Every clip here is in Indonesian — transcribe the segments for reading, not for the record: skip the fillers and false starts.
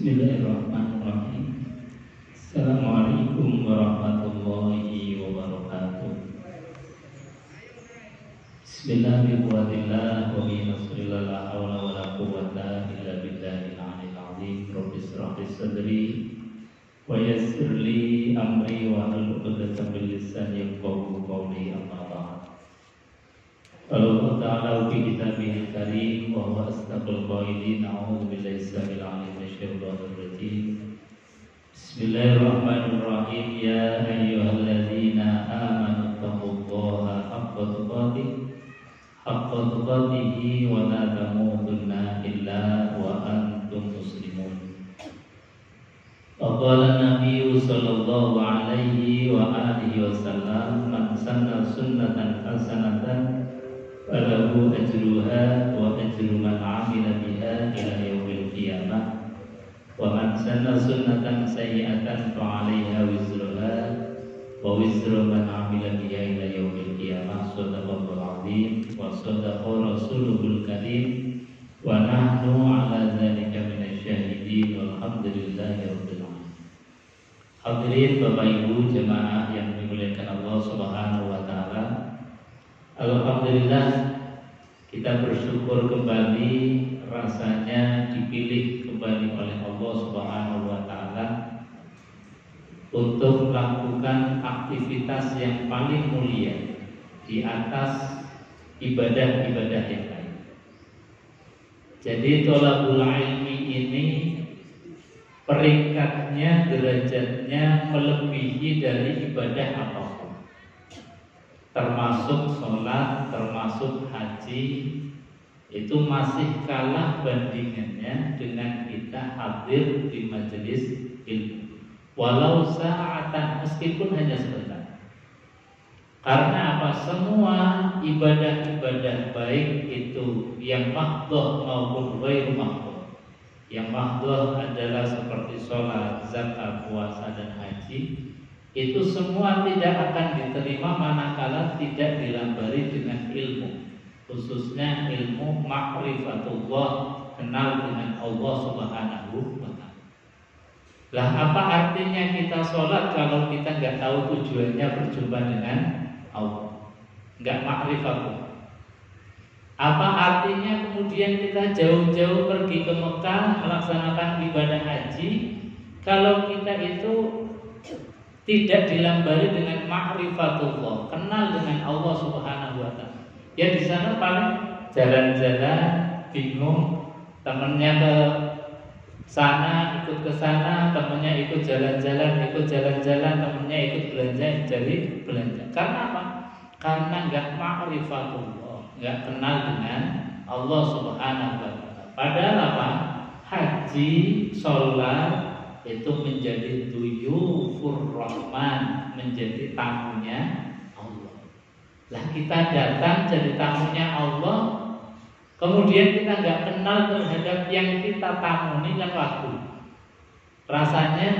Bismillahirrahmanirrahim. Assalamualaikum warahmatullahi wabarakatuh. Bismillahirrahmanirrahim. Wa binasrillah la hawla wa la quwwata illa billahil aliyyil azim. Rabbi shrah li sadri wa yassir li amri wa hlul 'uqdatam min lisani yafqahu qawli. Amma ba'd. Allah Ta'ala fi kitabihil karim wa huwa asdaqul qailin. A'udzu billahi samil 'alim minasyaitonir rajim. Bismillahirrahmanirrahim. Ya ayyuhalladzina amanu taqullaha haqqa tuqatih wa la tamutunna illa wa antum muslimun. Qala Nabi sallallahu alaihi wa alihi wasallam, man sanna sunnatan hasanatan falahu ajruha wa ajru man 'amila biha ila yaumil qiyamah, wa man sanna sunnatan sayyi'atan fa 'alaiha wizruha wa wizru man 'amila biha ila yaumil qiyamah. Shadaqallahul 'azim wa shadaqa rasuluhul karim wa nahnu 'ala dzalika minasyahidin walhamdulillahi rabbil alamin. Hadirin Bapak Ibu jemaah yang dimuliakan Allah Subhanahu wa taala. Alhamdulillah, kita bersyukur kembali rasanya dipilih kembali oleh Allah Subhanahu wa taala untuk melakukan aktivitas yang paling mulia di atas ibadah-ibadah yang lain. Jadi thalabul ilmi ini peringkatnya, derajatnya melebihi dari ibadah apapun, termasuk sholat, termasuk haji. Itu masih kalah bandingannya dengan kita hadir di majelis ilmu, walau sa'atan, meskipun hanya sebentar. Karena apa? Semua ibadah-ibadah baik itu yang mahdhah maupun ghairu mahdhah. Yang mahdhah adalah seperti sholat, zakat, puasa, dan haji. Itu semua tidak akan diterima manakala tidak dilambari dengan ilmu, khususnya ilmu ma'rifatullah, kenal dengan Allah Subhanahu wa ta'ala. Lah apa artinya kita sholat kalau kita nggak tahu tujuannya berjumpa dengan Allah, nggak ma'rifatullah? Apa artinya kemudian kita jauh-jauh pergi ke Mekah melaksanakan ibadah haji kalau kita itu tidak dilambari dengan ma'rifatullah, kenal dengan Allah Subhanahu wa ta'ala? Ya di sana paling jalan-jalan, bingung, temennya ke sana, ikut ke sana, temennya ikut jalan-jalan, temennya ikut belanja, jadi belanja. Karena apa? Karena enggak ma'rifatullah, enggak kenal dengan Allah Subhanahu wa ta'ala. Padahal apa? Haji, sholat itu menjadi duyufur rahman, menjadi tamunya Allah. Lah kita datang jadi tamunya Allah, kemudian kita nggak kenal terhadap yang kita tamuni, kan waktu rasanya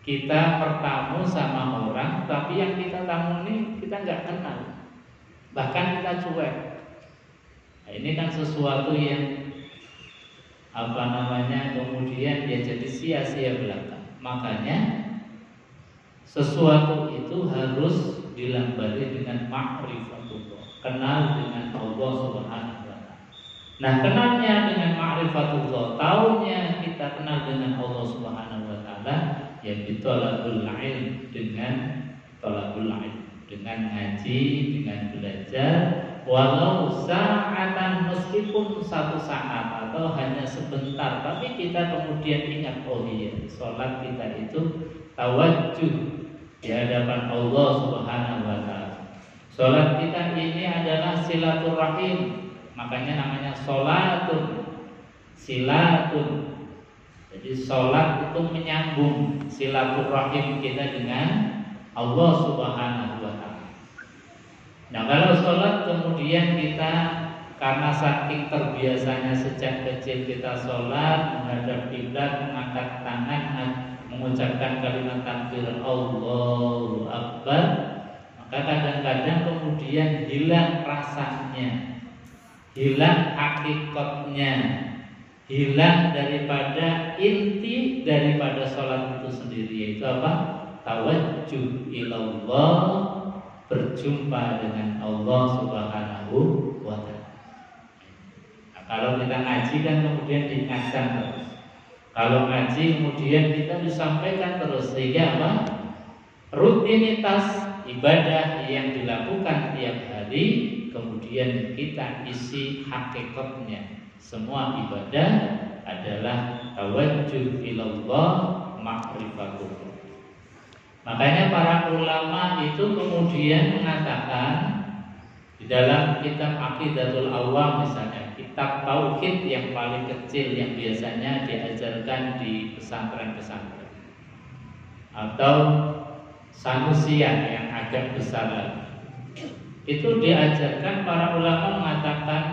kita bertamu sama orang, tapi yang kita tamuni kita nggak kenal, bahkan kita cuek. Nah, ini kan sesuatu yang kemudian dia jadi sia-sia belaka. Makanya sesuatu itu harus dilambari dengan ma'rifatullah, kenal dengan Allah Subhanahu wa ta'ala. Nah, kenalnya dengan ma'rifatullah, taunya kita kenal dengan Allah Subhanahu wa ta'ala, yaitu thalabul ilm, dengan ngaji, dengan belajar, walau sa'atan, meskipun satu saat atau hanya sebentar, tapi kita kemudian ingat, oh iya, sholat kita itu tawajjuh di hadapan Allah Subhanahu wa ta'ala. Sholat kita ini adalah silaturahim, makanya namanya sholatun, silatun. Jadi sholat itu menyambung silaturahim kita dengan Allah Subhanahu wa ta'ala. Nah, kalau sholat kemudian kita karena saking terbiasanya sejak kecil kita sholat, menghadap kiblat, mengangkat tangan, mengucapkan kalimat takbir Allahu Akbar, maka kadang-kadang kemudian hilang rasanya, hilang hakikatnya. hilang daripada inti daripada sholat itu sendiri, yaitu apa? Tawajjuh ilallah, berjumpa dengan Allah Subhanahu wa ta'ala. Nah, kalau kita ngaji kan kemudian diingatkan terus. Kalau ngaji kemudian kita disampaikan terus, sehingga apa? Rutinitas ibadah yang dilakukan tiap hari kemudian kita isi hakikatnya. Semua ibadah adalah tawajjuh ilallah ma'rifatullah. Makanya para ulama itu kemudian mengatakan di dalam kitab Aqidatul Awam misalnya, kitab tauhid yang paling kecil yang biasanya diajarkan di pesantren-pesantren, atau Sanusiah yang agak besar lagi, itu diajarkan para ulama mengatakan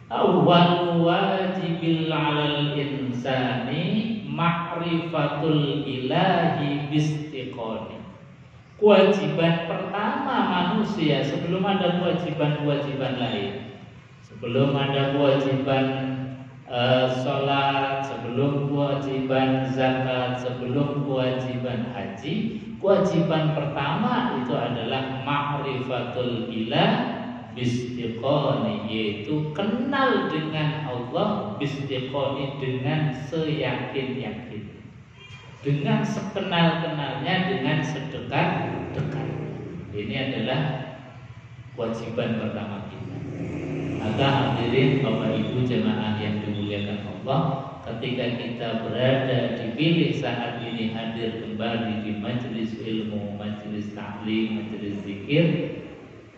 awwal wajibil 'alal insani ma'rifatul ilahi bistiqoni. Kewajiban pertama manusia sebelum ada kewajiban-kewajiban lain, sebelum ada kewajiban sholat, sebelum kewajiban zakat, sebelum kewajiban haji, kewajiban pertama itu adalah ma'rifatul ilah bistiqoni, yaitu kenal dengan Allah bistiqoni, dengan seyakin-yakin, dengan sekenal-kenalnya, dengan sedekat-dekat. Ini adalah kewajiban pertama kita. Maka hadirin Bapak Ibu jemaah yang dimuliakan Allah, ketika kita berada dipilih saat ini hadir kembali di majelis ilmu, majelis ta'lim, majelis zikir,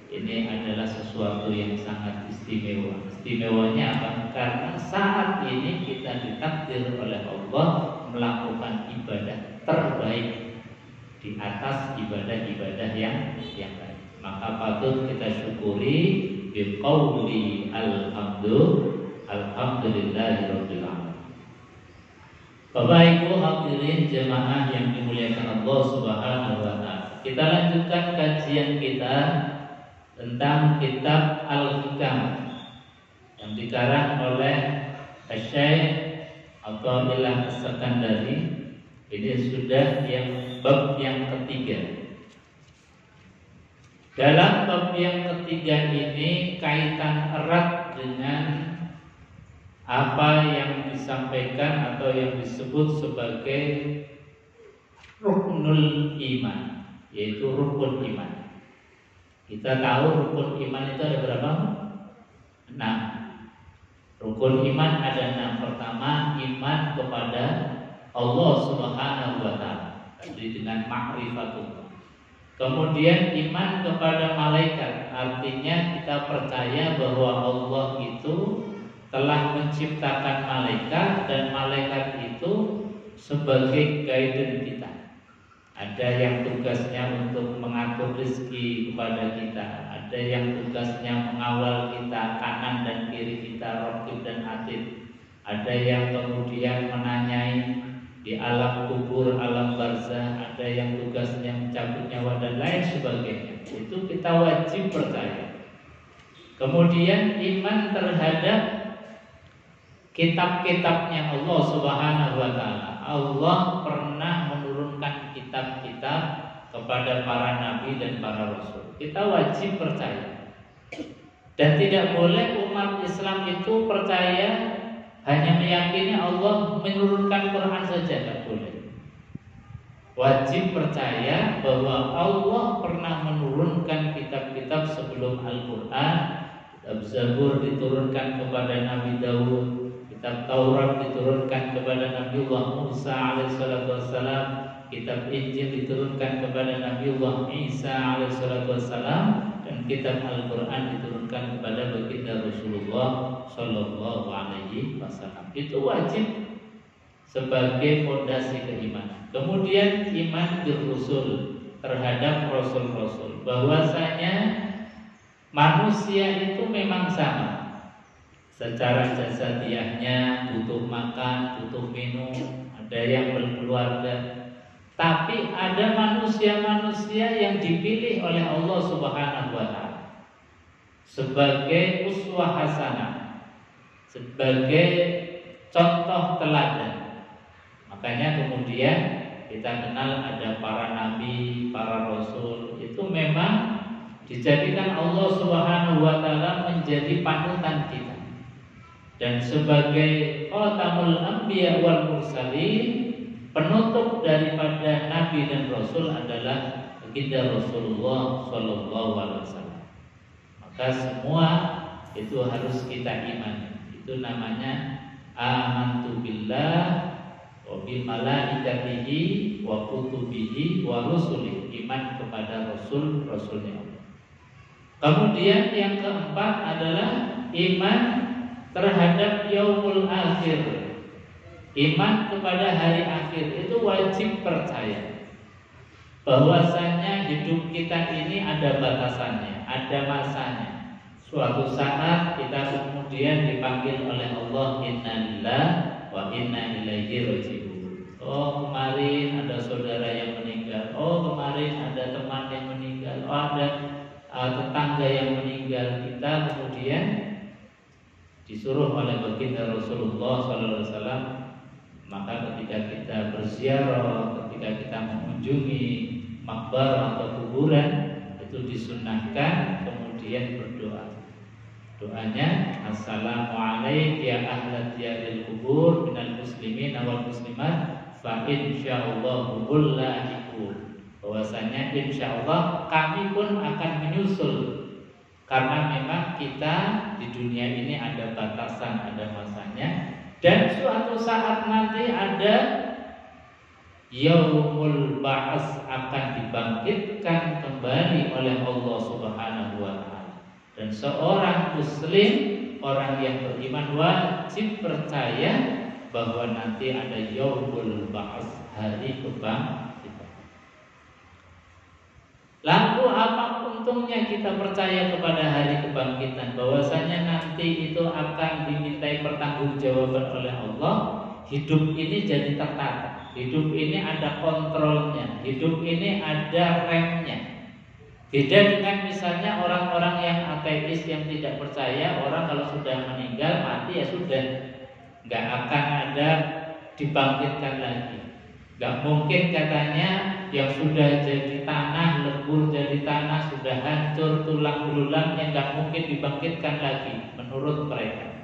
ini adalah sesuatu yang sangat istimewa. Istimewanya apa? Karena saat ini kita ditakdir oleh Allah melakukan ibadah terbaik di atas ibadah-ibadah yang lain. Maka patut kita syukuri biqauli alhamdulillahirabbil alamin. Bapak Ibu hadirin jemaah yang dimuliakan Allah Subhanahu wa taala. Kita lanjutkan kajian kita tentang kitab Al-Hikam yang dikarang oleh Syekh Athaillah As-Sakandari. Ini sudah yang bab yang ketiga. Dalam bab yang ketiga ini kaitan erat dengan apa yang disampaikan atau yang disebut sebagai ruknul iman, yaitu rukun iman. Kita tahu rukun iman itu ada berapa? 6. Rukun iman ada 6. Pertama, iman kepada Allah Subhanahu wa ta'ala, jadi dengan ma'rifatullah. Kemudian iman kepada malaikat, artinya kita percaya bahwa Allah itu telah menciptakan malaikat dan malaikat itu sebagai guidance kita. Ada yang tugasnya untuk mengatur rezeki kepada kita, ada yang tugasnya mengawal kita kanan dan kiri kita, raqib dan atid. Ada yang kemudian menanyai di alam kubur, alam barzah, ada yang tugasnya mencabut nyawa dan lain sebagainya. Itu kita wajib percaya. Kemudian iman terhadap kitab-kitabnya Allah Subhanahu wa ta'ala. Allah pernah menurunkan kitab-kitab kepada para nabi dan para rasul. Kita wajib percaya. Dan tidak boleh umat Islam itu percaya hanya meyakini Allah menurunkan Quran saja, tidak boleh. Wajib percaya bahwa Allah pernah menurunkan kitab-kitab sebelum Al-Quran. Kitab Zabur diturunkan kepada Nabi Daud, kitab Taurat diturunkan kepada Nabiullah Musa alaihissalatu wassalam, kitab Injil diturunkan kepada Nabiullah Isa alaihissalatu wassalam, dan kitab Al-Quran diturunkan kepada baginda Rasulullah Sallallahu Alaihi Wasallam. Itu wajib sebagai fondasi keimanan. Kemudian iman bil-rusul, terhadap rasul-rasul, bahwasanya manusia itu memang sama. Secara jasadiahnya butuh makan, butuh minum, ada yang berkeluarga. Tapi ada manusia-manusia yang dipilih oleh Allah Subhanahu wa ta'ala sebagai uswah hasanah, sebagai contoh teladan. Makanya kemudian kita kenal ada para nabi, para rasul, itu memang dijadikan Allah Subhanahu wa taala menjadi panutan kita. Dan sebagai khatamul anbiya wal mursalin, penutup daripada nabi dan rasul adalah baginda Rasulullah sallallahu alaihi wasallam. Maka semua itu harus kita imani. Itu namanya amantu billah wa bil malaikatihi wa kutubihi wa rusulihi, iman kepada rasulnya Allah. Kemudian yang keempat adalah iman terhadap yaumul akhir. Iman kepada hari akhir itu wajib percaya bahwasanya hidup kita ini ada batasannya, ada masanya. Suatu saat kita kemudian dipanggil oleh Allah, inna lillahi wa inna ilaihi raji'un. Oh, kemarin ada saudara yang meninggal. Oh, kemarin ada teman yang meninggal. Oh, ada tetangga yang meninggal. Kita kemudian disuruh oleh baginda Rasulullah SAW, maka ketika kita berziarah, ketika kita mengunjungi makbarah atau kuburan, itu disunahkan kemudian berdoa. Doanya, assalamualaikum ya ahlat diyaril kubur minal muslimin wal muslimat fa insyaallah lahiqun. Bahwasanya insyaallah kami pun akan menyusul, karena memang kita di dunia ini ada batasan, ada masanya, dan suatu saat nanti ada yaumul ba'ats, akan dibangkitkan kembali oleh Allah Subhanahu wa taala. Dan seorang muslim, orang yang beriman, wajib percaya bahwa nanti ada yaumul ba'ats, hari kebangkitan. Lalu apa untungnya kita percaya kepada hari kebangkitan? Bahwasanya nanti itu akan dimintai pertanggungjawaban oleh Allah. Hidup ini jadi tertata, hidup ini ada kontrolnya, hidup ini ada remnya. Beda dengan misalnya orang-orang yang ateis, yang tidak percaya, orang kalau sudah meninggal mati ya sudah, nggak akan ada dibangkitkan lagi. Nggak mungkin katanya yang sudah jadi tanah, lebur jadi tanah, sudah hancur tulang belulang, yang nggak mungkin dibangkitkan lagi menurut mereka.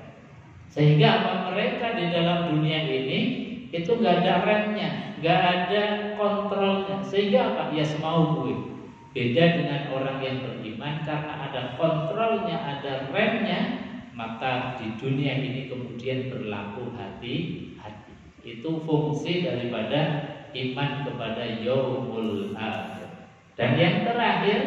Sehingga apa, mereka di dalam dunia ini itu nggak ada remnya, nggak ada kontrolnya. Sehingga apa, ya semau gue. Beda dengan orang yang beriman, karena ada kontrolnya, ada remnya, maka di dunia ini kemudian berlaku hati-hati. Itu fungsi daripada iman kepada yaumul akhir. Dan yang terakhir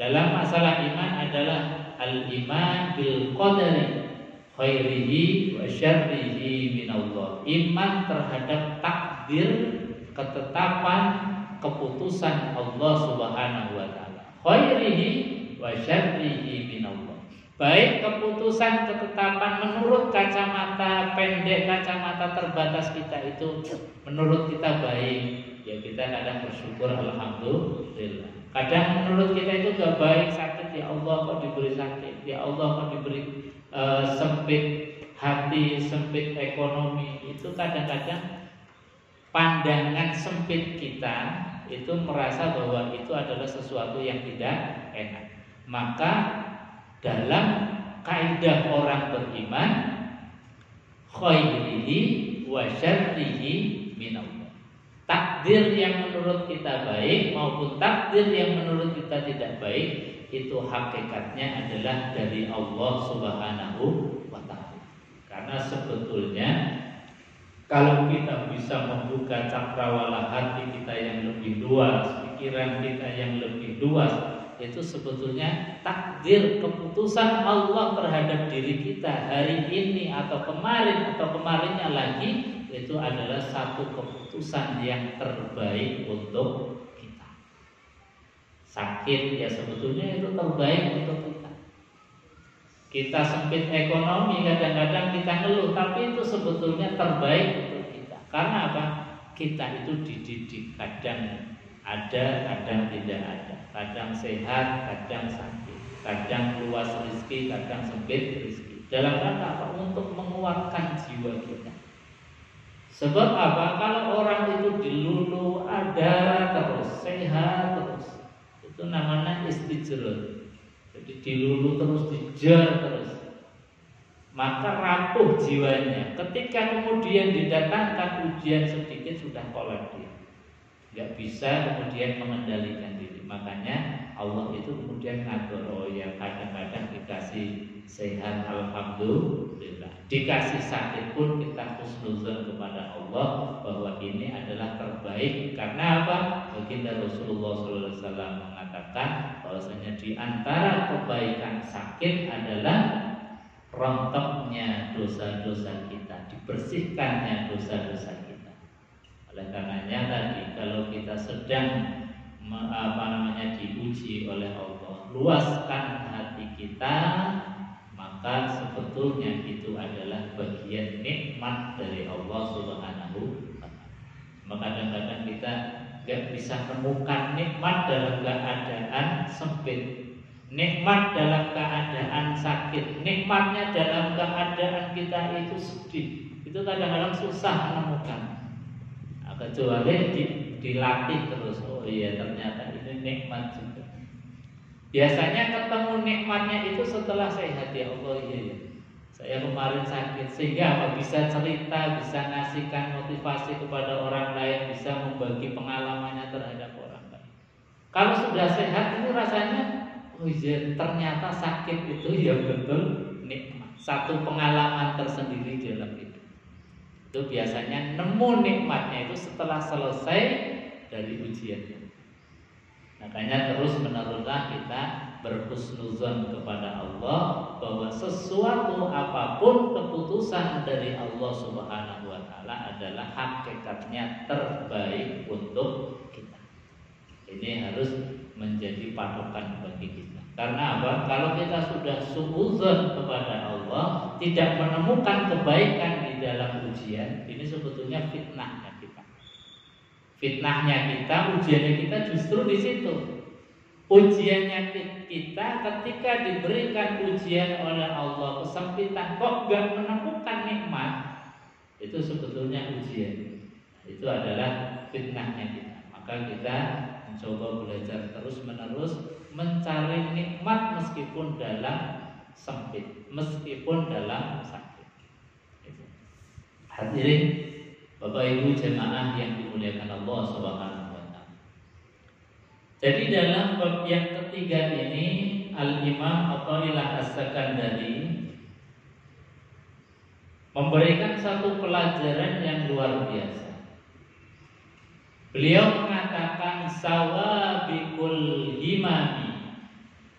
dalam masalah iman adalah al-iman bil qadari khairihi wa syarrihi minallah. Iman terhadap takdir, ketetapan, keputusan Allah Subhanahu wa taala. Khairihi wa syarrihi minallah. Baik keputusan, ketetapan menurut kacamata pendek, kacamata terbatas kita itu menurut kita baik, ya kita kadang bersyukur alhamdulillah. Kadang menurut kita itu gak baik, sakit, ya Allah kok diberi sakit, ya Allah kok diberi sempit hati, sempit ekonomi. Itu kadang-kadang pandangan sempit kita itu merasa bahwa itu adalah sesuatu yang tidak enak. Maka dalam kaidah orang beriman, khairihi wa syarrihi minallah. Takdir yang menurut kita baik maupun takdir yang menurut kita tidak baik, itu hakikatnya adalah dari Allah Subhanahu wa taala. Karena sebetulnya kalau kita bisa membuka cakrawala hati kita yang lebih luas, pikiran kita yang lebih luas, itu sebetulnya takdir, keputusan Allah terhadap diri kita hari ini atau kemarin atau kemarinnya lagi, itu adalah satu keputusan yang terbaik untuk kita. Sakit ya sebetulnya itu terbaik untuk kita. Kita sempit ekonomi, kadang-kadang kita ngeluh, tapi itu sebetulnya terbaik untuk kita. Karena apa? Kita itu dididik, kadang ada, kadang tidak ada. Kadang sehat, kadang sakit. Kadang luas rezeki, kadang sempit rezeki. Dalam rangka apa? Untuk menguatkan jiwa kita. Sebab apa? Kalau orang itu dilulu ada terus, sehat terus, itu namanya istijrah. Jadi dilulu terus, dijar terus, maka rapuh jiwanya. Ketika kemudian didatangkan ujian sedikit sudah kolap dia, nggak bisa kemudian mengendalikan diri. Makanya Allah itu kemudian ngatur, oh ya kadang-kadang dikasih sehat alhamdulillah, dikasih sakit pun kita husnuzon kepada Allah bahwa ini adalah terbaik. Karena apa? Baginda Rasulullah SAW mengatakan bahwasanya di antara kebaikan sakit adalah rontoknya dosa-dosa kita, dibersihkannya dosa-dosa kita. Oleh karenanya tadi kalau kita sedang diuji oleh Allah, luaskan hati kita, maka sebetulnya itu adalah bagian nikmat dari Allah Subhanahu wa ta'ala. Maka kadang-kadang kita gak bisa menemukan nikmat dalam keadaan sempit, nikmat dalam keadaan sakit, nikmatnya dalam keadaan kita itu sedih. Itu kadang-kadang susah menemukan. Kecuali dilatih terus. Oh iya, ternyata ini nikmat juga. Biasanya ketemu nikmatnya itu setelah sehat. Ya Allah, iya, saya kemarin sakit, sehingga apa? Bisa cerita, bisa ngasihkan motivasi kepada orang lain, bisa membagi pengalamannya terhadap orang lain. Kalau sudah sehat itu rasanya, oh iya, ternyata sakit itu ya betul nikmat. Satu pengalaman tersendiri dalam hidup. Itu biasanya nemu nikmatnya itu setelah selesai dari ujiannya. Makanya terus meneruslah kita berhusnuzon kepada Allah bahwa sesuatu apapun keputusan dari Allah Subhanahu wa ta'ala adalah hakikatnya terbaik untuk kita. Ini harus menjadi patokan bagi kita. Karena apa? Kalau kita sudah suudzon kepada Allah, tidak menemukan kebaikan di dalam ujian, ini sebetulnya fitnahnya kita. Fitnahnya kita, ujiannya kita justru di situ. Ujiannya kita ketika diberikan ujian oleh Allah kesempitan, kok gak menemukan nikmat, itu sebetulnya ujian. Itu adalah fitnahnya kita. Maka kita mencoba belajar terus menerus mencari nikmat meskipun dalam sempit, meskipun dalam sakit. Hadirin Bapak Ibu jemaah yang dimuliakan Allah Subhanahu wa ta'ala. Jadi dalam bab yang ketiga ini Al-Imam Athaillah As-Sakandari memberikan satu pelajaran yang luar biasa. Beliau mengatakan sawabikul himami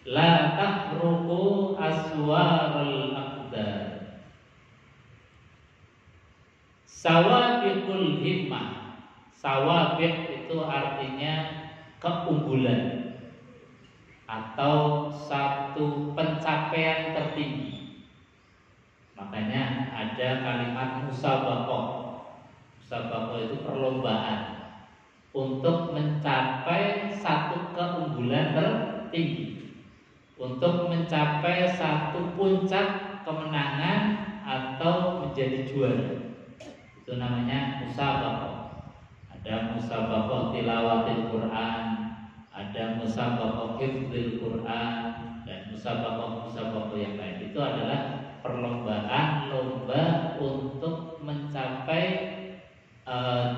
la tahruku aswarul aqdar. Sawabikul himmah, sawabik itu artinya keunggulan atau satu pencapaian tertinggi. Makanya ada kalimat musabaqah. Musabaqah itu perlombaan untuk mencapai satu keunggulan tertinggi, untuk mencapai satu puncak kemenangan atau menjadi juara. Itu namanya musabaqah. Ada musabaqah tilawatil Quran, ada musabaqah hifdzil Quran, dan musabaqah yang lain. Itu adalah perlombaan lomba untuk mencapai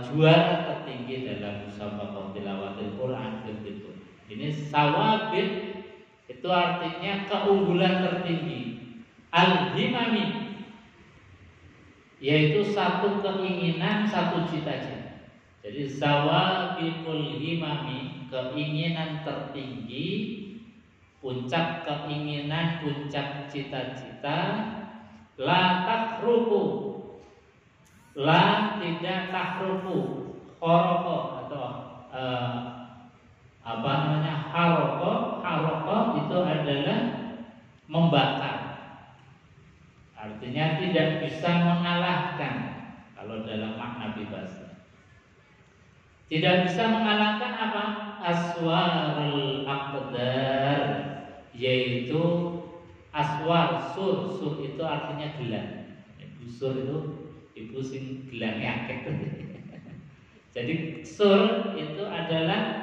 juara tertinggi dalam musabaqah tilawatil Quran itu. Ini sawabit itu artinya keunggulan tertinggi. Al-himami yaitu satu keinginan, satu cita-cita. Jadi sawabitul himami, keinginan tertinggi, puncak keinginan, puncak cita-cita. La takruku, la tidak tahruku, horoko atau haroko itu adalah membakar. Artinya tidak bisa mengalahkan kalau dalam makna bebas. Tidak bisa mengalahkan apa? Aswarul aqdar, yaitu aswar sur itu artinya gelang. Busur itu ibu sing gelangnya akeh. Jadi sur itu adalah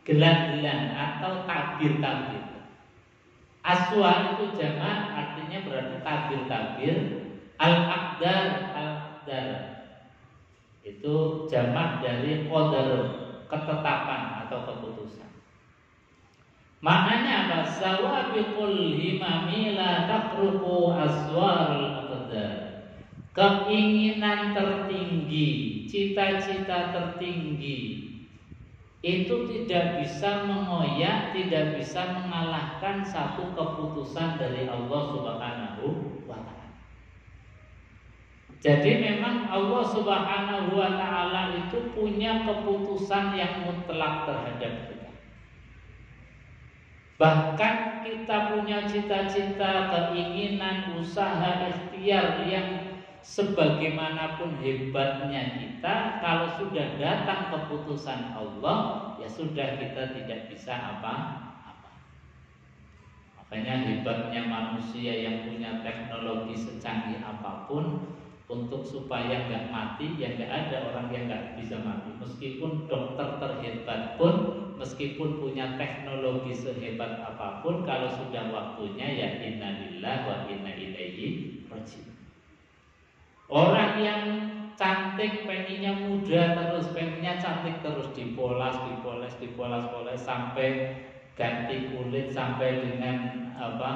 gelang-gelang atau tabir-tabir. Aswa itu jamak artinya berarti tabir-tabir. Al-aqdar itu jamak dari qadar, ketetapan atau keputusan. Maknanya apa? Sawabiqul himami la taqrubu aswarul aqdar. Keinginan tertinggi, cita-cita tertinggi itu tidak bisa mengoyak, tidak bisa mengalahkan satu keputusan dari Allah Subhanahu wa ta'ala. Jadi memang Allah Subhanahu wa ta'ala itu punya keputusan yang mutlak terhadap kita. Bahkan kita punya cita-cita, keinginan, usaha, ikhtiar yang sebagaimanapun hebatnya kita, kalau sudah datang keputusan Allah, ya sudah, kita tidak bisa apa-apa. Makanya hebatnya manusia yang punya teknologi secanggih apapun, untuk supaya nggak mati, ya nggak ada orang yang nggak bisa mati. Meskipun dokter terhebat pun, meskipun punya teknologi sehebat apapun, kalau sudah waktunya, ya innalillahi wa inna ilaihi raji'un. Orang yang cantik pengennya muda terus, pengennya cantik terus, dipoles sampai ganti kulit, sampai dengan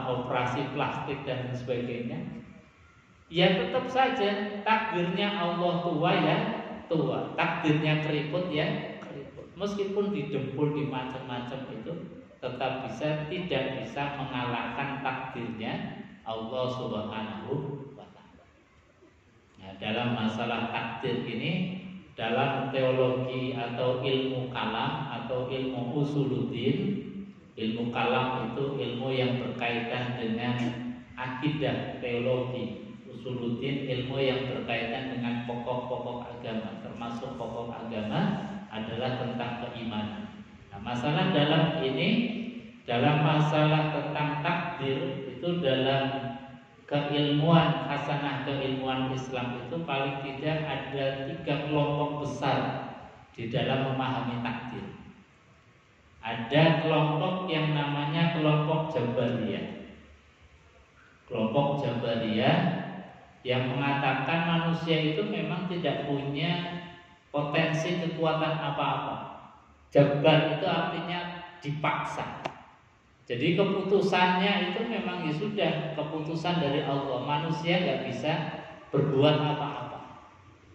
operasi plastik dan sebagainya. Ya tetap saja takdirnya Allah tua ya tua, takdirnya keriput ya keriput. Meskipun didempul di macam-macam itu, tetap tidak bisa mengalahkan takdirnya Allah Subhanahu. Nah, dalam masalah takdir ini, dalam teologi atau ilmu kalam atau ilmu usuluddin, ilmu kalam itu ilmu yang berkaitan dengan akidah teologi. Usuluddin ilmu yang berkaitan dengan pokok-pokok agama, termasuk pokok agama adalah tentang keimanan. Nah, masalah dalam ini, dalam masalah tentang takdir itu, dalam keilmuan hasanah, keilmuan Islam itu paling tidak ada 3 kelompok besar di dalam memahami takdir. Ada kelompok yang namanya kelompok Jabariyah. Kelompok Jabariyah yang mengatakan manusia itu memang tidak punya potensi kekuatan apa-apa. Jabar itu artinya dipaksa. Jadi keputusannya itu memang ya sudah keputusan dari Allah. Manusia nggak bisa berbuat apa-apa.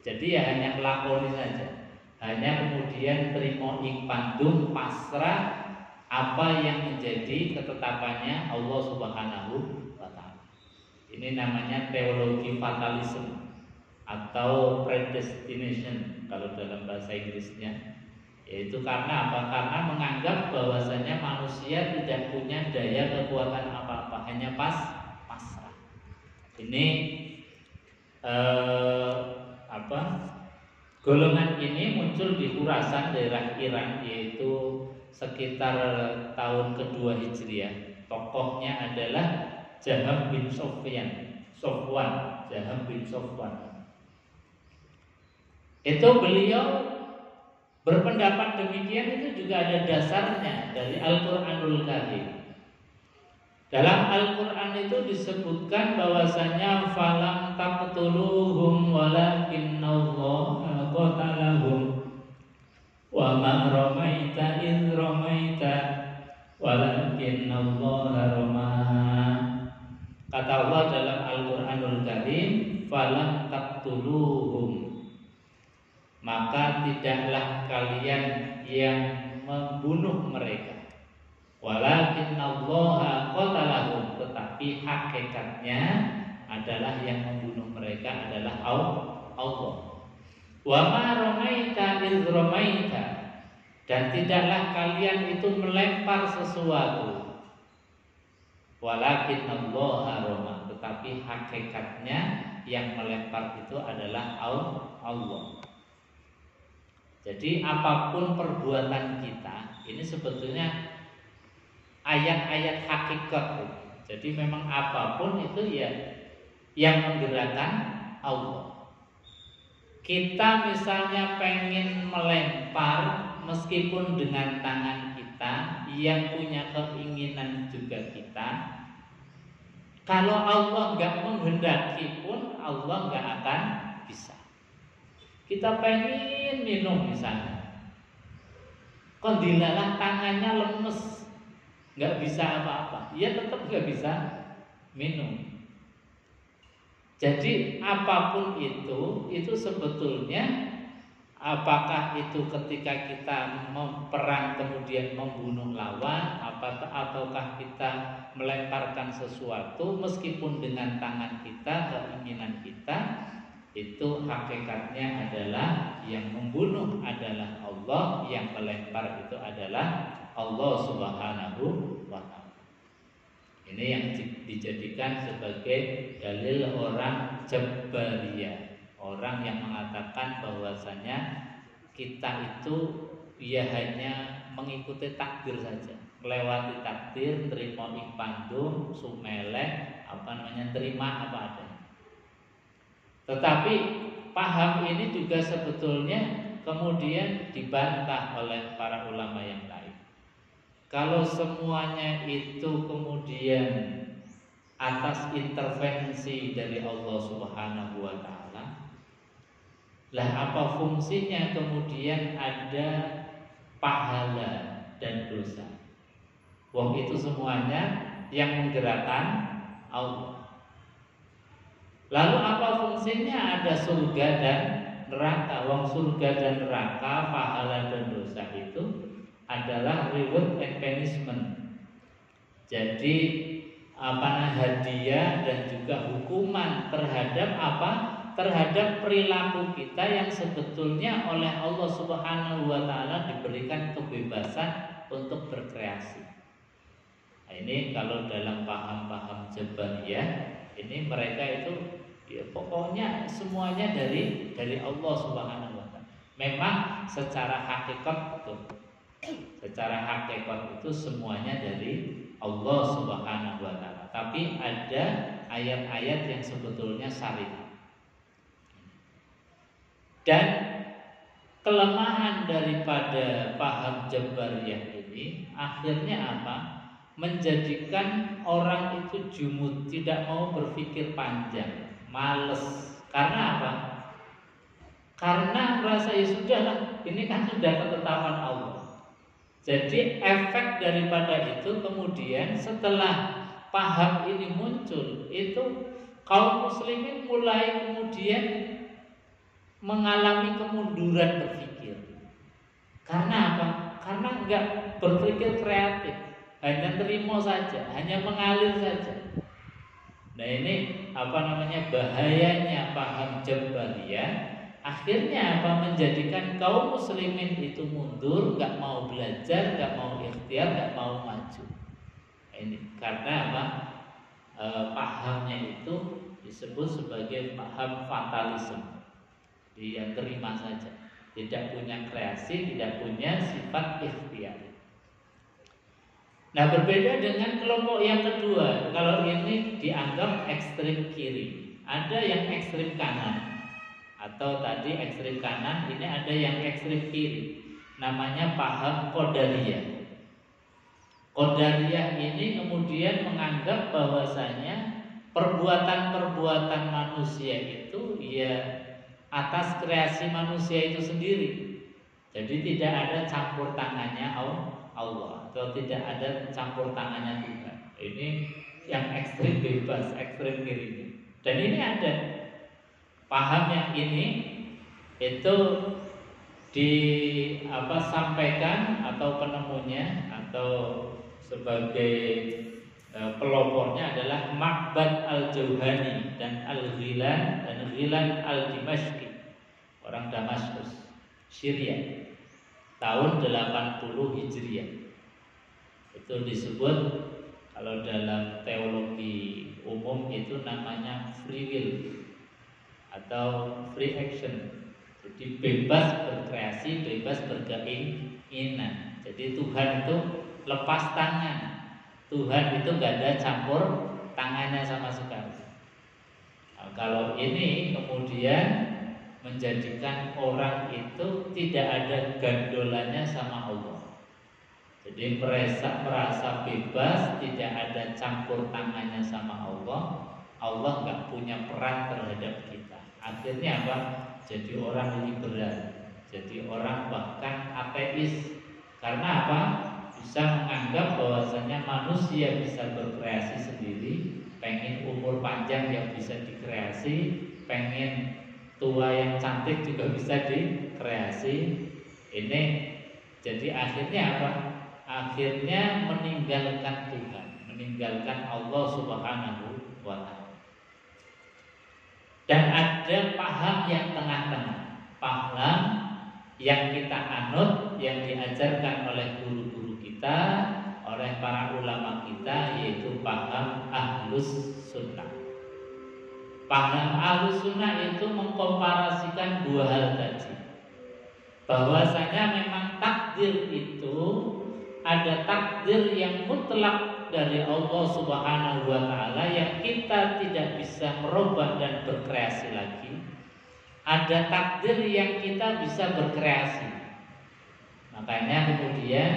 Jadi ya hanya melakoni saja. Hanya kemudian terima pandung, pasrah apa yang menjadi ketetapannya Allah Subhanahu wa ta'ala. Ini namanya teologi fatalisme atau predestination kalau dalam bahasa Inggrisnya. Yaitu karena apa? Karena menganggap bahwasanya manusia tidak punya daya kekuatan apa-apa, hanya pasrah. Ini golongan ini muncul di Khurasan, daerah Iran, yaitu sekitar tahun kedua Hijriah. Tokohnya adalah Jaham bin Sofwan. Itu beliau berpendapat demikian, itu juga ada dasarnya dari Al-Quranul Karim. Dalam Al-Quran itu disebutkan bahwasanya falam taqtuluhum walakinnallaha qatalahum wa ma ramaita idz ramaita walakinnallaha rama. Kata Allah dalam Al-Quranul Karim, falam taqtuluhum, maka tidaklah kalian yang membunuh mereka. Walakinnallaha qatalahum, tetapi hakikatnya adalah yang membunuh mereka adalah Allah. Wa ma ramaita idz ramaita, dan tidaklah kalian itu melempar sesuatu. Walakinnallaha rama, tetapi hakikatnya yang melempar itu adalah Allah. Jadi apapun perbuatan kita, ini sebetulnya ayat-ayat hakikat. Jadi memang apapun itu ya yang menggerakkan Allah. Kita misalnya pengen melempar meskipun dengan tangan kita, yang punya keinginan juga kita. Kalau Allah nggak menghendaki pun Allah nggak akan bisa. Kita pengen minum misalnya, kondilalah tangannya lemes, nggak bisa apa-apa, ya tetap nggak bisa minum. Jadi apapun itu sebetulnya, apakah itu ketika kita perang kemudian membunuh lawan, ataukah kita melemparkan sesuatu meskipun dengan tangan kita, keinginan kita, itu hakikatnya adalah yang membunuh adalah Allah, yang melempar itu adalah Allah Subhanahu wa ta'ala. Ini yang dijadikan sebagai dalil orang Jabariyah, orang yang mengatakan bahwasanya kita itu ya hanya mengikuti takdir saja, melewati takdir, terima ikpandum, sumeleh, terima apa adanya. Tetapi paham ini juga sebetulnya kemudian dibantah oleh para ulama yang lain. Kalau semuanya itu kemudian atas intervensi dari Allah Subhanahu wa ta'ala, lah apa fungsinya kemudian ada pahala dan dosa? Wong itu semuanya yang menggerakkan Allah. Lalu apa fungsinya ada surga dan neraka? Wong surga dan neraka, pahala dan dosa itu adalah reward and punishment. Jadi hadiah dan juga hukuman terhadap apa? Terhadap perilaku kita yang sebetulnya oleh Allah Subhanahu wa ta'ala diberikan kebebasan untuk berkreasi. Nah, ini kalau dalam paham-paham Jabariyah, ini mereka itu ya, pokoknya semuanya dari Allah Subhanahu wa ta'ala. Memang secara hakikat itu semuanya dari Allah Subhanahu wa ta'ala. Tapi ada ayat-ayat yang sebetulnya syariat. Dan kelemahan daripada paham Jabariyah ini akhirnya apa? Menjadikan orang itu jumud, tidak mau berpikir panjang, males. Karena apa? Karena merasa ya sudahlah, ini kan sudah ketetapan Allah. Jadi efek daripada itu kemudian setelah paham ini muncul, itu kaum muslimin mulai kemudian mengalami kemunduran berpikir. Karena apa? Karena enggak berpikir kreatif, hanya terima saja, hanya mengalir saja. Nah ini bahayanya paham Jabariyah. Akhirnya apa? Menjadikan kaum muslimin itu mundur, gak mau belajar, gak mau ikhtiar, gak mau maju. Ini karena apa? Pahamnya itu disebut sebagai paham fatalisme. Dia terima saja, tidak punya kreasi, tidak punya sifat ikhtiar. Nah, berbeda dengan kelompok yang kedua. Kalau ini dianggap ekstrem kiri, ada yang ekstrem kanan. Atau tadi ekstrem kanan, ini ada yang ekstrem kiri. Namanya paham Qadariyah. Qadariyah ini kemudian menganggap bahwasanya perbuatan-perbuatan manusia itu ya atas kreasi manusia itu sendiri. Jadi tidak ada campur tangannya Allah, atau tidak ada campur tangannya Tuhan. Ini yang ekstrem bebas, ekstrem kiri. Dan ini ada paham yang ini itu disampaikan atau penemunya atau sebagai pelopornya adalah Ma'bad al-Jauhani dan Ghilan al-Dimashqi, orang Damaskus, Syria, tahun 80 Hijriah. Itu disebut kalau dalam teologi umum itu namanya free will atau free action. Jadi bebas berkreasi, bebas berkeinginan. Jadi Tuhan itu lepas tangan. Tuhan itu nggak ada campur tangannya sama sekali. Nah, kalau ini kemudian menjadikan orang itu tidak ada gandolannya sama Allah. Jadi merasa bebas, tidak ada campur tangannya sama Allah. Allah nggak punya peran terhadap kita. Akhirnya apa? Jadi orang liberal, jadi orang bahkan ateis. Karena apa? Bisa menganggap bahwasanya manusia bisa berkreasi sendiri, pengen umur panjang yang bisa dikreasi, pengen tua yang cantik juga bisa dikreasi. Ini jadi akhirnya apa? Akhirnya meninggalkan Tuhan, meninggalkan Allah Subhanahu wa ta'ala. Dan ada paham yang tengah-tengah, paham yang kita anut, yang diajarkan oleh guru-guru kita, oleh para ulama kita, yaitu paham Ahlus Sunnah. Paham Ahlus Sunnah itu mengkomparasikan dua hal tadi, bahwasanya memang takdir itu ada takdir yang mutlak dari Allah Subhanahu wa ta'ala yang kita tidak bisa merubah dan berkreasi lagi. Ada takdir yang kita bisa berkreasi. Makanya kemudian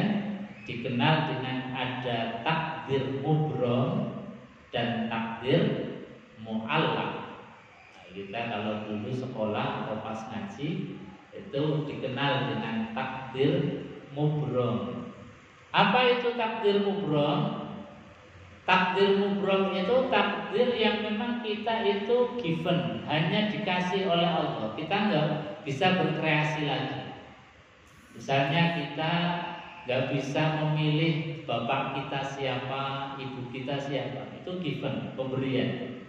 dikenal dengan ada takdir mubrom dan takdir mu'allaq. Nah, kita kalau dulu sekolah atau pas ngaji itu dikenal dengan takdir mubrom. Apa itu takdir mubrom? Takdir mubrom itu takdir yang memang kita itu given, hanya dikasih oleh Allah. Kita nggak bisa berkreasi lagi. Misalnya kita nggak bisa memilih bapak kita siapa, ibu kita siapa. Itu given, pemberian.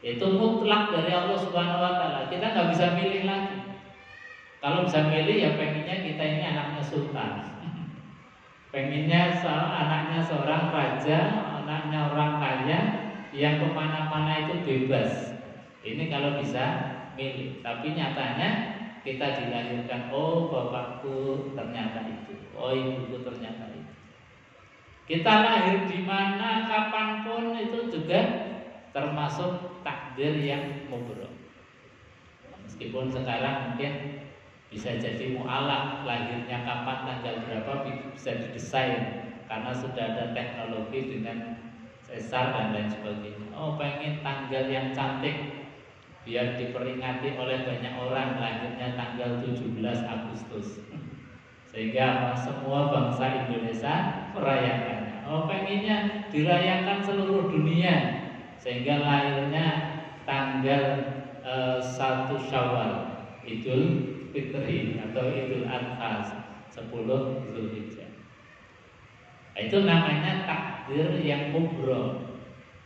Itu mutlak dari Allah Subhanahu wa ta'ala. Kita nggak bisa milih lagi. Kalau bisa milih ya pengennya kita ini anaknya sultan. Pengennya anaknya seorang raja, anaknya orang kaya yang kemana-mana itu bebas. Ini kalau bisa milih. Tapi nyatanya kita dilahirkan, oh bapakku ternyata itu, oh ibuku ternyata itu. Kita lahir di mana, kapanpun itu juga termasuk takdir yang mubrom. Meskipun sekarang mungkin bisa jadi mu'alaq, lahirnya kapan, tanggal berapa bisa didesain karena sudah ada teknologi dengan sesar dan lain sebagainya. Oh pengen tanggal yang cantik biar diperingati oleh banyak orang, lahirnya tanggal 17 Agustus sehingga semua bangsa Indonesia merayakannya. Oh pengennya dirayakan seluruh dunia sehingga lahirnya tanggal 1 Syawal, Idul Fitri atau Idul Adha 10 Zulhijjah. Itu namanya takdir yang mubrom.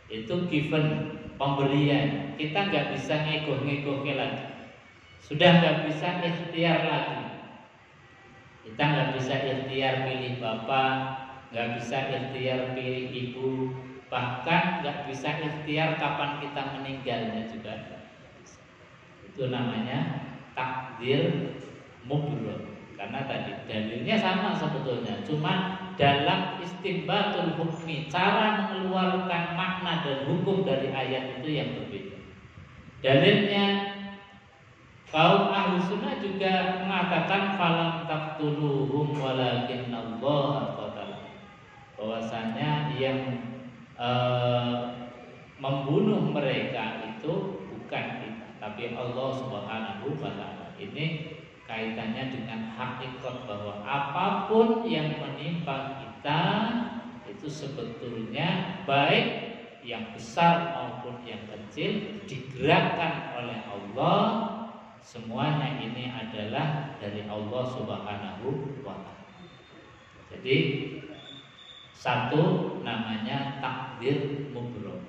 Itu given, pemberian. Kita nggak bisa ngegoh-ngegohnya lagi. Sudah nggak bisa ikhtiar lagi. Kita nggak bisa ikhtiar pilih bapak, nggak bisa ikhtiar pilih ibu, bahkan nggak bisa ikhtiar kapan kita meninggalnya juga. Itu namanya takdir mubrom. Karena tadi dalilnya sama sebetulnya, cuma dalam istinbatul hukmi, cara mengeluarkan makna dan hukum dari ayat itu yang berbeda. Dalilnya kaum ahli sunnah juga mengatakan falam taqtuluhum walakinnallaha qatalahum, bahwasanya yang membunuh mereka itu bukan kita, tapi Allah Subhanahu wa ta'ala. Ini kaitannya dengan hakikat bahwa apapun yang menimpa kita itu sebetulnya baik yang besar maupun yang kecil digerakkan oleh Allah. Semuanya ini adalah dari Allah Subhanahu wa ta'ala. Jadi satu namanya takdir mubrom.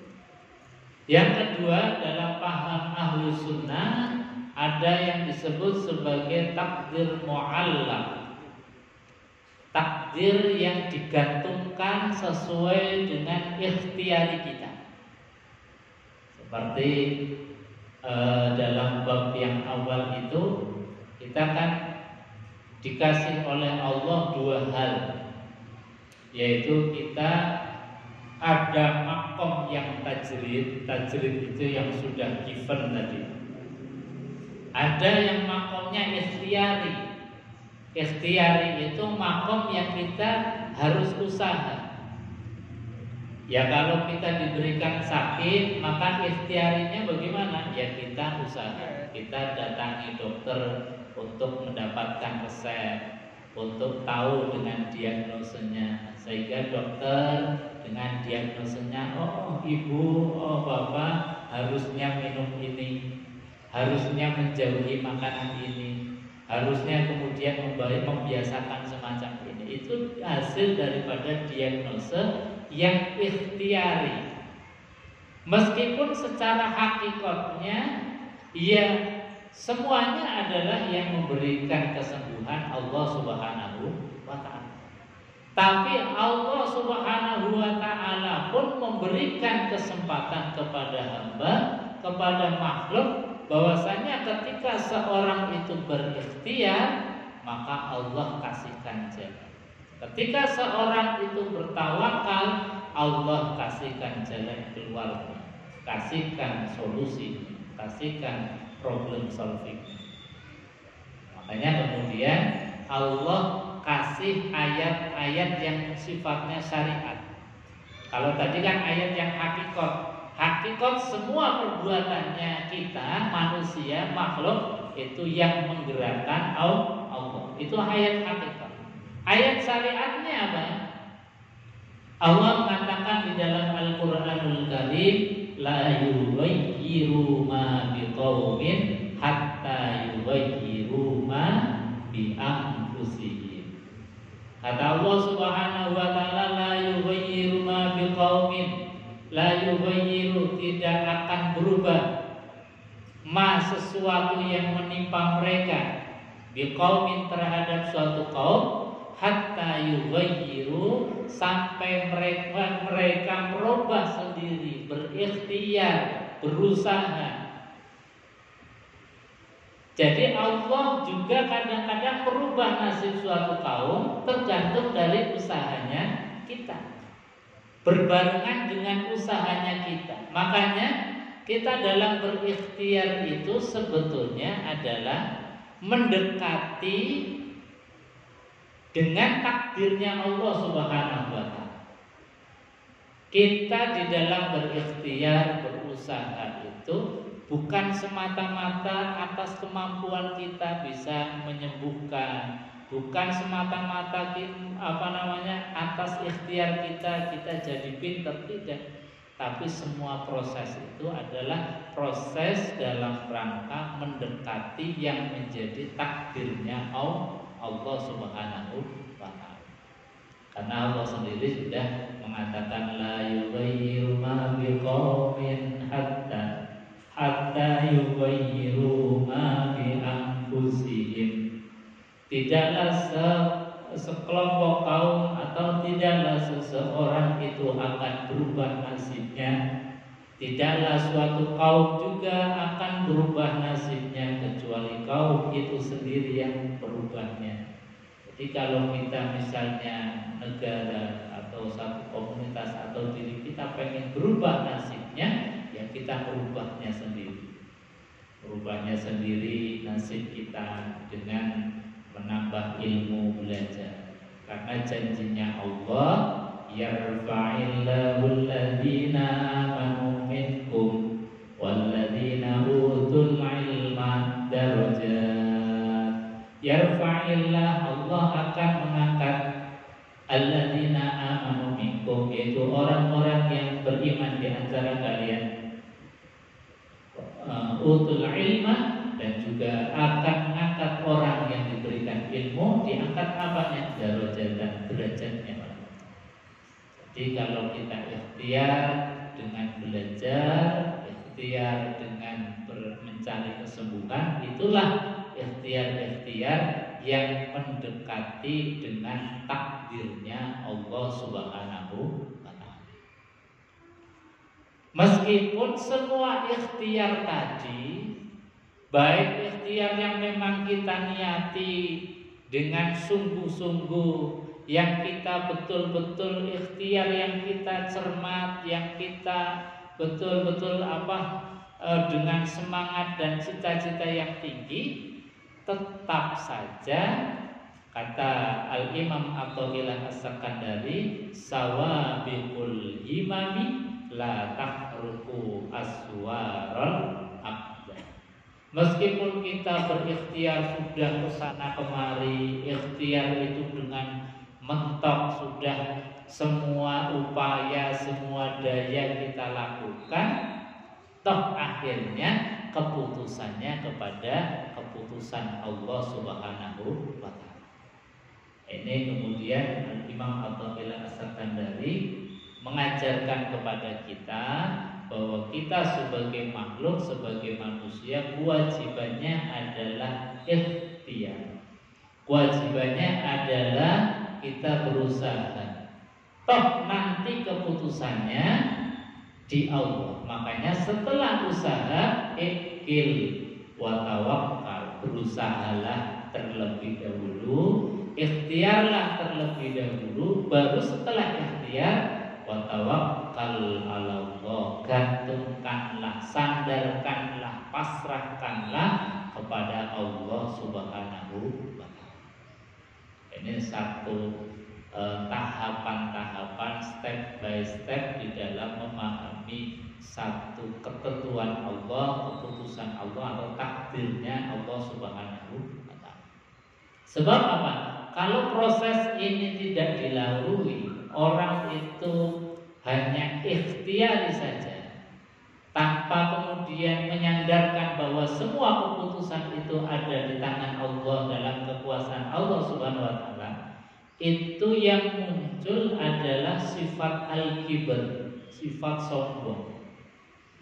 Yang kedua, dalam paham ahlu sunnah ada yang disebut sebagai takdir mu'allaq, takdir yang digantungkan sesuai dengan ikhtiari kita. Seperti dalam bab yang awal itu kita kan dikasih oleh Allah dua hal, yaitu kita ada makom yang tajrid itu yang sudah given tadi. Ada yang makomnya ikhtiyari. Ikhtiyari itu makom yang kita harus usaha. Ya kalau kita diberikan sakit, maka ikhtiarinya bagaimana? Ya kita usaha. Kita datangi dokter untuk mendapatkan resep, untuk tahu dengan diagnosenya, sehingga dokter dengan diagnosenya, oh ibu, oh bapak harusnya minum ini, harusnya menjauhi makanan ini, harusnya kemudian membiasakan semacam ini. Itu hasil daripada diagnosa yang ikhtiari. Meskipun secara hakikatnya ya semuanya adalah yang memberikan kesembuhan Allah Subhanahu wa ta'ala. Tapi Allah Subhanahu wa ta'ala pun memberikan kesempatan kepada hamba, kepada makhluk, bahwasanya ketika seorang itu berikhtiar, maka Allah kasihkan jalan. Ketika seorang itu bertawakal, Allah kasihkan jalan keluarnya, kasihkan solusi, kasihkan problem solving. Makanya kemudian Allah kasih ayat-ayat yang sifatnya syariat. Kalau tadi kan ayat yang hakikat. Hakikat semua perbuatannya kita, manusia, makhluk, itu yang menggerakkan Allah. Itu ayat hakikat. Ayat syariatnya apa? Allah mengatakan di dalam Al-Qur'anul Karim, la yughayyiru ma biqaumin hatta yughayyiru ma bi anfusihim. Kata Allah Subhanahu wa ta'ala, la yughayyiru ma biqaumin, la yughayyiru, tidak akan berubah ma, sesuatu yang menimpa mereka, biqaumin, terhadap suatu kaum, hatta yughayyiru, sampai mereka merubah sendiri, berikhtiar, berusaha. Jadi Allah juga kadang-kadang merubah nasib suatu kaum tergantung dari usahanya kita, berbarengan dengan usahanya kita. Makanya kita dalam berikhtiar itu sebetulnya adalah mendekati dengan takdirnya Allah Subhanahu wa ta'ala. Kita di dalam berikhtiar, berusaha itu bukan semata-mata atas kemampuan kita bisa menyembuhkan, bukan semata-mata atas ikhtiar kita jadi pintar, tidak. Tapi semua proses itu adalah proses dalam rangka mendekati yang menjadi takdirnya Allah Subhanahu wa ta'ala. Karena Allah sendiri sudah mengatakan la yughayyiru ma biqaumin hatta yughayyiru ma bi anfusihim. Tidaklah sekelompok kaum atau tidaklah seseorang itu akan berubah nasibnya, tidaklah suatu kaum juga akan berubah nasibnya kecuali kaum itu sendiri yang berubahnya. Jadi kalau kita misalnya negara atau satu komunitas atau diri kita pengen berubah nasibnya, ya kita merubahnya sendiri. Merubahnya sendiri nasib kita dengan menambah ilmu, belajar. Karena janjinya Allah, yarfa'illahu alladhina amanu minkum walladzina utul ilma darajat. Yarfa'illah, Allah akan mengangkat alladzina amanu minkum, yaitu orang-orang yang beriman di antara kalian, utul ilma, dan juga akan mengangkat orang yang diberikan ilmu, diangkat apanya? Darajat, derajatnya. Jadi kalau kita ikhtiar dengan belajar, ikhtiar dengan mencari kesembuhan, itulah ikhtiar-ikhtiar yang mendekati dengan takdirnya Allah Subhanahu wa ta'ala. Meskipun semua ikhtiar tadi, baik ikhtiar yang memang kita niati dengan sungguh-sungguh, yang kita betul-betul ikhtiar, yang kita cermat, yang kita betul-betul dengan semangat dan cita-cita yang tinggi, tetap saja kata Al-Imam Athaillah As-Sakandari, sawabiqul himami la tahruku aswaral aqdam. Meskipun kita berikhtiar sudah kesana kemari, ikhtiar itu dengan mentok, sudah semua upaya, semua daya kita lakukan, toh akhirnya keputusannya kepada keputusan Allah Subhanahu wa Ta'ala. Ini kemudian Imam Athaillah As-Sakandari mengajarkan kepada kita bahwa kita sebagai makhluk, sebagai manusia, kewajibannya adalah ikhtiar. Kewajibannya adalah kita berusaha. Toh nanti keputusannya di Allah. Makanya setelah usaha, ikil wa tawakkal, berusahalah terlebih dahulu, ikhtiarlah terlebih dahulu, baru setelah ikhtiar wa tawakkal 'ala Allah, gantungkanlah, sandarkanlah, pasrahkanlah kepada Allah Subhanahu wa Ta'ala. Ini satu tahapan-tahapan, step by step di dalam memahami satu ketentuan Allah, keputusan Allah atau takdirnya Allah Subhanahu wa Ta'ala. Sebab apa? Kalau proses ini tidak dilalui, orang itu hanya ikhtiari saja, tanpa kemudian menyandarkan bahwa semua keputusan itu ada di tangan Allah, dalam kekuasaan Allah Subhanahu wa Ta'ala, itu yang muncul adalah sifat al-kibr, sifat sombong,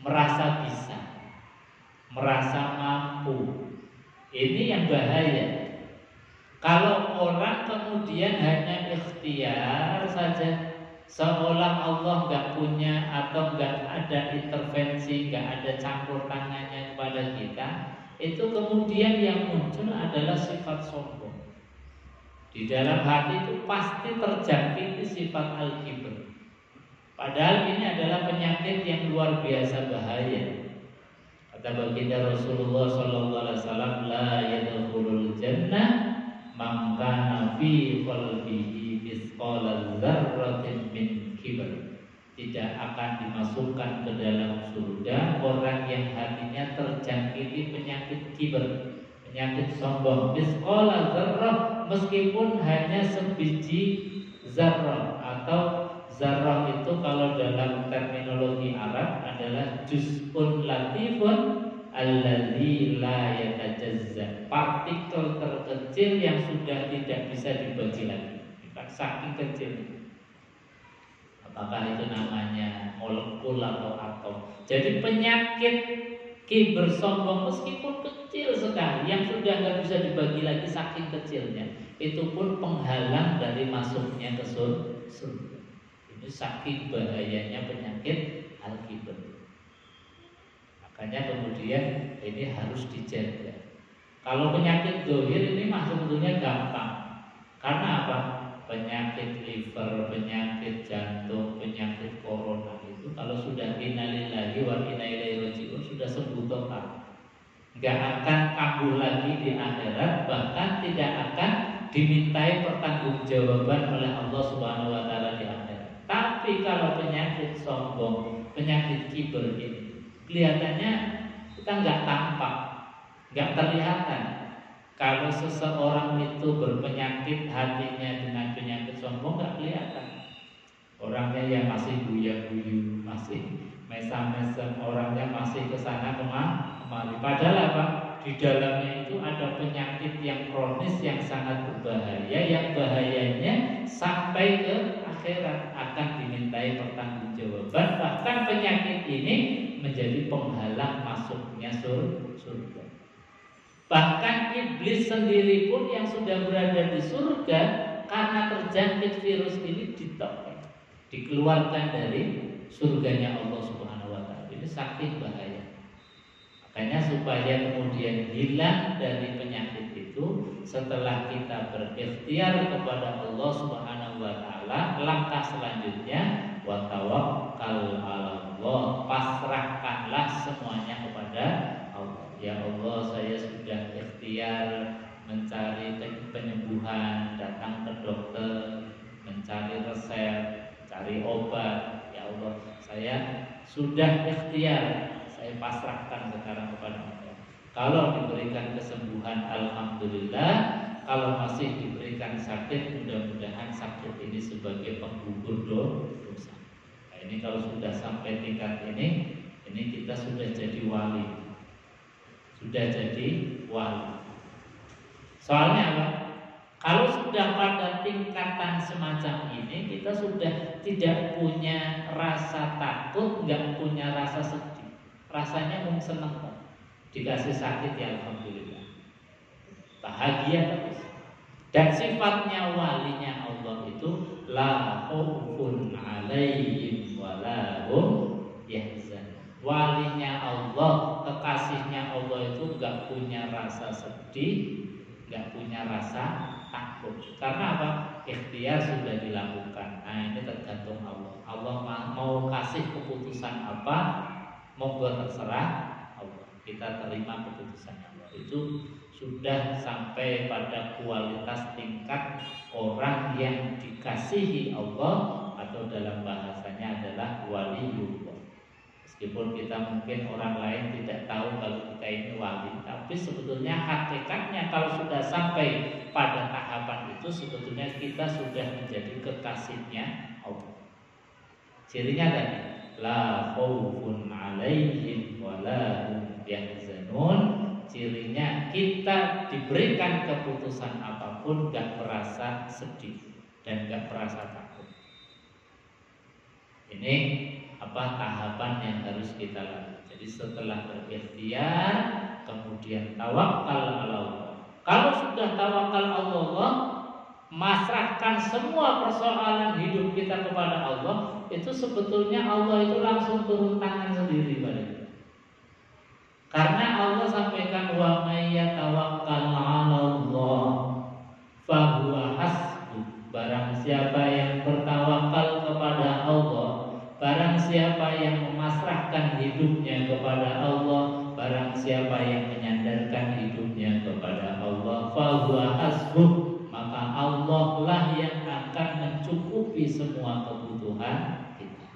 merasa bisa, merasa mampu. Ini yang bahaya. Kalau orang kemudian hanya ikhtiar saja, seolah Allah nggak punya atau nggak ada intervensi, nggak ada campur tangannya kepada kita, itu kemudian yang muncul adalah sifat sombong. Di dalam hati itu pasti terjangkiti sifat al-kibr. Padahal ini adalah penyakit yang luar biasa bahaya. Kata baginda Rasulullah SAW, la yadkhulul jannah man kana fi qalbihi mithqala dzarratin min kibr. Tidak akan dimasukkan ke dalam surga orang yang hatinya terjangkiti penyakit kibr, penyakit sombong. Mithqala dzarrah, meskipun hanya sebiji zarrah, atau zarrah itu kalau dalam terminologi Arab adalah juz'un latifun alladzi la yatajazza, partikel terkecil yang sudah tidak bisa dibagi lagi, saking kecil. Apakah itu namanya molekul atau atom? Jadi penyakit kibr, sombong, meskipun kecil sekali yang sudah nggak bisa dibagi lagi saking kecilnya, itu pun penghalang dari masuknya ke surga. Ini saking bahayanya penyakit al-kibr. Makanya kemudian ini harus dijaga. Kalau penyakit zahir ini mah sebetulnya gampang. Karena apa? Penyakit liver, penyakit jantung, penyakit corona itu kalau sudah innalillahi wa inna ilaihi raji'un, sudah sembuh total, nggak akan kambuh lagi di akhirat, bahkan tidak akan dimintai pertanggungjawaban oleh Allah Subhanahu wa Ta'ala di akhirat. Tapi kalau penyakit sombong, penyakit kibr ini, kelihatannya kita nggak tampak, nggak terlihatan. Kalau seseorang itu berpenyakit hatinya dengan penyakit sombong, nggak kelihatan. Orangnya yang masih guya-guyu, masih mesam-mesam, orangnya masih kesana kemari. Padahal apa? Di dalamnya itu ada penyakit yang kronis yang sangat berbahaya, yang bahayanya sampai ke akhirat akan dimintai pertanggungjawaban. Bahkan penyakit ini menjadi penghalang masuknya surga. Bahkan iblis sendiri pun yang sudah berada di surga, karena terjangkit virus ini dikeluarkan dari surganya Allah Subhanahu wa Ta'ala. Ini saking bahaya. Makanya supaya kemudian hilang dari penyakit itu, setelah kita berikhtiar kepada Allah Subhanahu wa taala, langkah selanjutnya wa tawakkal 'ala Allah, pasrahkanlah semuanya kepada Allah. Ya Allah, saya sudah ikhtiar mencari penyembuhan, datang ke dokter, mencari resep, cari obat. Ya Allah, saya sudah ikhtiar, saya pasrahkan sekarang kepada Allah. Kalau diberikan kesembuhan, alhamdulillah. Kalau masih diberikan sakit, mudah-mudahan sakit ini sebagai penggugur dosa. Nah, ini kalau sudah sampai tingkat ini kita sudah jadi wali. Sudah jadi wali. Soalnya apa? Kalau sudah pada tingkatan semacam ini, kita sudah tidak punya rasa takut, nggak punya rasa sedih. Rasanya senang kok. Dikasih sakit ya alhamdulillah. Bahagia terus. Dan sifatnya walinya Allah itu la khaufun 'alaihim wa la hum yahzanun. Walinya Allah, kekasihnya Allah itu enggak punya rasa sedih, enggak punya rasa takut. Karena apa? Ikhtiar sudah dilakukan. Nah, ini tergantung Allah. Allah mau kasih keputusan apa, monggo terserah Allah. Kita terima keputusannya Allah. Itu sudah sampai pada kualitas tingkat orang yang dikasihi Allah, atau dalam bahasanya adalah waliullah. Meskipun kita mungkin orang lain tidak tahu kalau kita ini wali, tapi sebetulnya hakikatnya kalau sudah sampai pada tahapan itu, sebetulnya kita sudah menjadi kekasihnya Allah. Cirinya tadi, la khaufun 'alaihim wa la hum yahzanun. Cirinya kita diberikan keputusan apapun gak merasa sedih dan gak merasa takut. Ini tahapan yang harus kita lalui. Jadi setelah berikhtiar, kemudian tawakal Allah. Kalau sudah tawakal Allah, masrahkan semua persoalan hidup kita kepada Allah, itu sebetulnya Allah itu langsung turun tangan sendiri pada kita. Karena Allah sampaikan wa may yatawakkal 'ala Allah fa huwa hasbuh. Barang siapa yang bertawakal kepada Allah, barang siapa yang memasrahkan hidupnya kepada Allah, barang siapa yang menyandarkan hidupnya kepada Allah, fa huwa hasbuh, maka Allah lah yang akan mencukupi semua kebutuhan kita.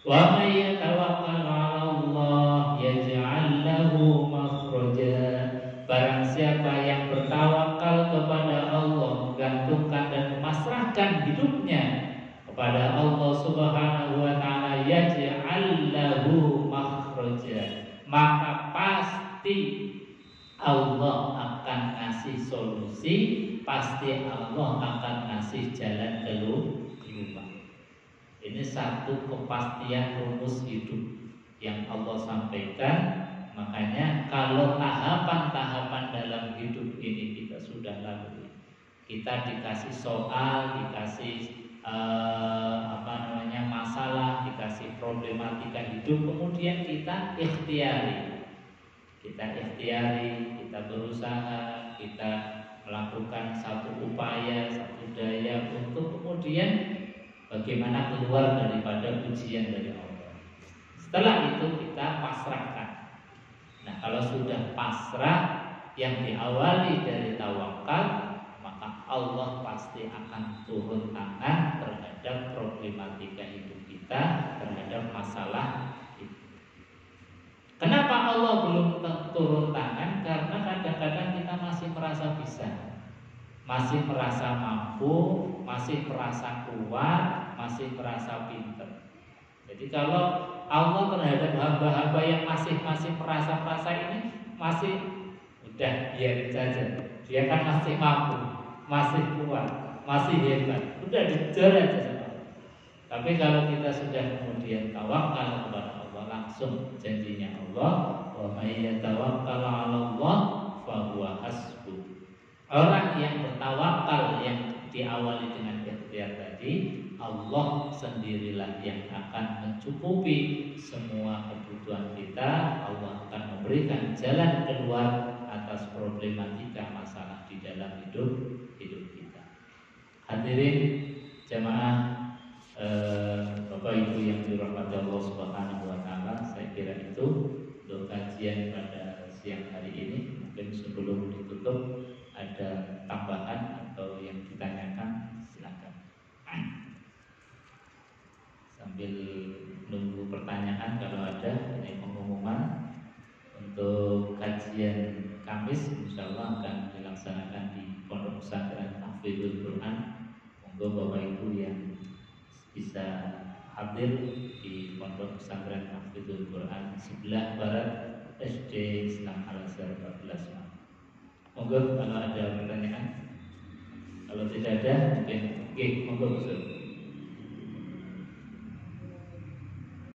Wa may yatawakkal 'ala Allah yaj'al lahu makhraja. Barang siapa yang bertawakal kepada Allah, menggantungkan dan memasrahkan hidupnya kepada Allah Subhanahu wa taala, yaj'al lahu makhraja, maka pasti Allah akan ngasih solusi, pasti Allah akan ngasih jalan keluar. Ini satu kepastian rumus hidup yang Allah sampaikan. Makanya kalau tahapan-tahapan dalam hidup ini kita sudah lalui, kita dikasih soal, dikasih masalah, dikasih problematika hidup, kemudian kita ikhtiari, kita berusaha, kita melakukan satu upaya, satu daya untuk kemudian bagaimana keluar daripada ujian dari Allah. Setelah itu kita pasrahkan. Nah, kalau sudah pasrah yang diawali dari tawakal, maka Allah pasti akan turun tangan terhadap problematika hidup kita, terhadap masalah itu. Kenapa Allah belum turun tangan? Karena kadang-kadang kita masih merasa bisa, masih merasa mampu, masih merasa kuat, masih merasa pintar. Jadi kalau Allah terhadap hamba-hamba yang masih merasa ini, masih udah biarin saja, dia kan masih mampu, masih kuat, masih hebat, udah dijar aja sama Allah. Tapi kalau kita sudah kemudian tawakal kepada Allah, langsung janjinya Allah, wa may yatawakkal 'ala Allah fa huwa hasbuh. Orang yang bertawakal yang diawali dengan ikhtiar tadi, Allah sendirilah yang akan mencukupi semua kebutuhan kita. Allah akan memberikan jalan keluar atas atas problematika masalah di dalam hidup kita. Hadirin jamaah, Bapak Ibu yang dirahmati Allah Subhanahu wa taala, saya kira itu untuk kajian pada siang hari ini. Mungkin sebelum ditutup ada tambahan atau yang ditanyakan, silakan. Sambil nunggu pertanyaan kalau ada. Ini pengumuman untuk kajian Kamis insya Allah akan dilaksanakan di Pondok Pesantren Tahfidzul Quran. Monggo Bapak Ibu yang bisa hadir di Pondok Pesantren Tahfidzul Quran sebelah barat SD Islam Al Azhar 14 Maret. Monggo kalau ada pertanyaan. Kalau tidak ada mungkin monggo Ustaz.